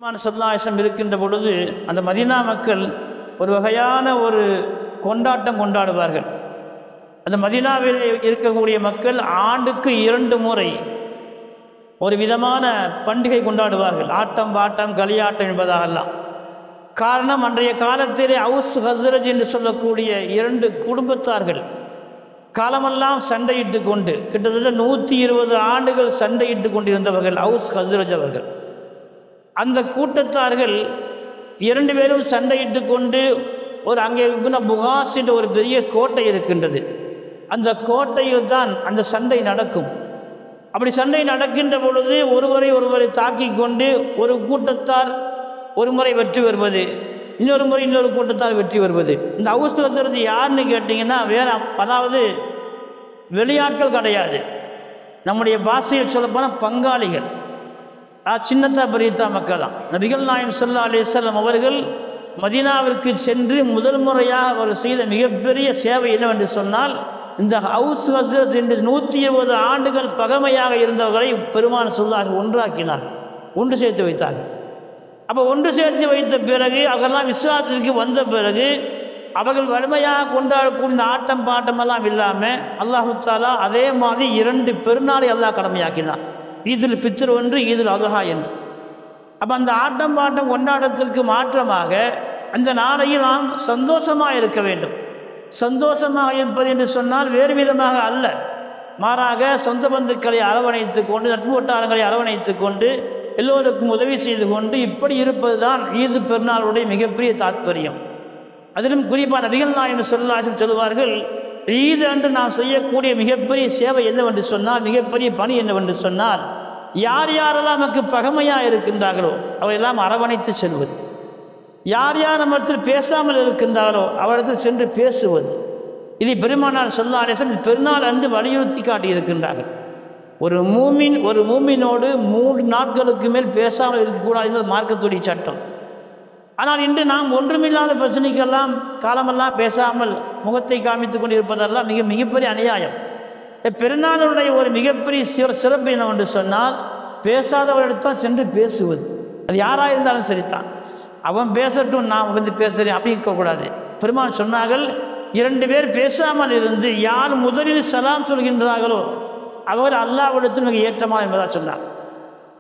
ஸல்லல்லாஹு இருக்கின்ற பொழுது அந்த மதீனா மக்கள் ஒரு வகையான ஒரு கொண்டாட்டம் கொண்டாடுவார்கள். அந்த மதீனாவில் இருக்கக்கூடிய மக்கள் ஆண்டுக்கு 2 முறை ஒரு விதமான பண்டிகை கொண்டாடுவார்கள். ஆட்டம் பாட்டம் களியாட்டம் என்பதாகலாம். காரணம், அன்றைய காலத்திலே அவுஸ் ஹஸ்ரஜ் என்று சொல்லக்கூடிய 2 குடும்பத்தார்கள் காலமெல்லாம் சண்டையிட்டு கொண்டு கிட்டத்தட்ட 120 ஆண்டுகள் சண்டையிட்டு கொண்டிருந்தவர்கள் அவுஸ் ஹஸ்ரஜ் அவர்கள். அந்த கூட்டத்தார்கள் 2 பேரும் சண்டையிட்டு கொண்டு அங்கே புகாஸ் என்ற ஒரு பெரிய கோட்டை இருக்கின்றது. அந்த கோட்டையில் தான் அந்த சண்டை நடக்கும். அப்படி சண்டை நடக்கின்ற பொழுது ஒருவரை தாக்கி கொண்டு ஒரு கூட்டத்தார் ஒரு முறை வெற்றி வருவது, இன்னொரு முறை இன்னொரு கூட்டத்தார் வெற்றி வருவது. இந்த அவுஸ் ஹஸ்ரஜ் யாருன்னு கேட்டிங்கன்னா அதாவது வெளியாட்கள் கிடையாது. நம்முடைய பாஷையில் சொல்லப்போனால் பங்காளிகள், சின்னத்தா பெரியத்தா மக்கள் தான். நபிகள் நாயகம் ஸல்லல்லாஹு அலைஹி வஸல்லம் அவர்கள் மதீனாவிற்கு சென்று முதல் முறையாக அவர் செய்த மிகப்பெரிய சேவை என்னவென்று சொன்னால், இந்த அவுஸ் ஹஸ்ரஜ் என்று 120 ஆண்டுகள் பகைமையாக இருந்தவர்களை பெருமான் ஸல்லல்லாஹு ஒன்றாக்கினார், ஒன்று சேர்த்து வைத்தார்கள். அப்போ ஒன்று சேர்த்து வைத்த பிறகு அவர்களெல்லாம் இஸ்லாத்திற்கு வந்த பிறகு அவர்கள் வலிமையாக கொண்டாடக்கூடிய ஆட்டம் பாட்டமெல்லாம் இல்லாமல் அல்லாஹு தஆலா அதே மாதிரி 2 பெருநாளை அல்லாஹ் கடமையாக்கினார். ஈதுல் ஃபித்ர் ஒன்று, ஈதுல் அத்ஹா என்று. அப்போ அந்த ஆட்டம் பாட்டம் கொண்டாட்டத்திற்கு மாற்றமாக அந்த நாளையில் நாம் சந்தோஷமாக இருக்க வேண்டும். சந்தோஷமாக இருப்பது என்று சொன்னால் வேறு விதமாக அல்ல, மாறாக சொந்த பந்துக்களை அரவணைத்து கொண்டு, நட்பு வட்டாரங்களை அரவணைத்து கொண்டு, எல்லோருக்கும் உதவி செய்து கொண்டு இப்படி இருப்பது தான் ஈது பெருநாளுடைய மிகப்பெரிய தாத்பரியம். அதிலும் குறிப்பாக நபிகள் நாயகம் ஸல்லல்லாஹு அலைஹி வஸல்லம் சொல்வார்கள், ஈது அன்று நாம் செய்யக்கூடிய மிகப்பெரிய சேவை என்னவென்று சொன்னால், மிகப்பெரிய பணி என்னவென்று சொன்னால், யார் யாரெல்லாம் நமக்கு பகைமையாக இருக்கின்றார்களோ அவையெல்லாம் அரவணைத்து செல்வது, யார் யார் நம்மிடத்தில் பேசாமல் இருக்கின்றாரோ அவரிடத்தில் சென்று பேசுவது. இதை பெருமானார் ஸல்லல்லாஹு அலைஹி வஸல்லம் பெருநாள் அன்று வலியுறுத்தி காட்டியிருக்கின்றார்கள். ஒரு மூமினோடு 3 நாட்களுக்கு மேல் பேசாமல் இருக்கக்கூடாது என்பது மார்க்கத்துடைய சட்டம். ஆனால் இன்று நாம் ஒன்றுமில்லாத பிரச்சனைக்கெல்லாம் காலமெல்லாம் பேசாமல் முகத்தை காமித்து கொண்டு இருப்பதெல்லாம் மிகப்பெரிய அநியாயம். பெருநாளுடைய ஒரு மிகப்பெரிய சிறப்பு என்னவென்று சொன்னால், பேசாதவரிடத்தான் சென்று பேசுவது. அது யாராக இருந்தாலும் சரித்தான், அவன் பேசட்டும் நான் வந்து பேசுகிறேன் அப்படி இருக்கக்கூடாது. பெருமான் சொன்னார்கள், 2 பேர் பேசாமல் இருந்து யார் முதலில் சலாம் சொல்கின்றார்களோ அவர் அல்லாஹ்விடத்தில் மிக ஏற்றமா என்பதாக சொன்னார்.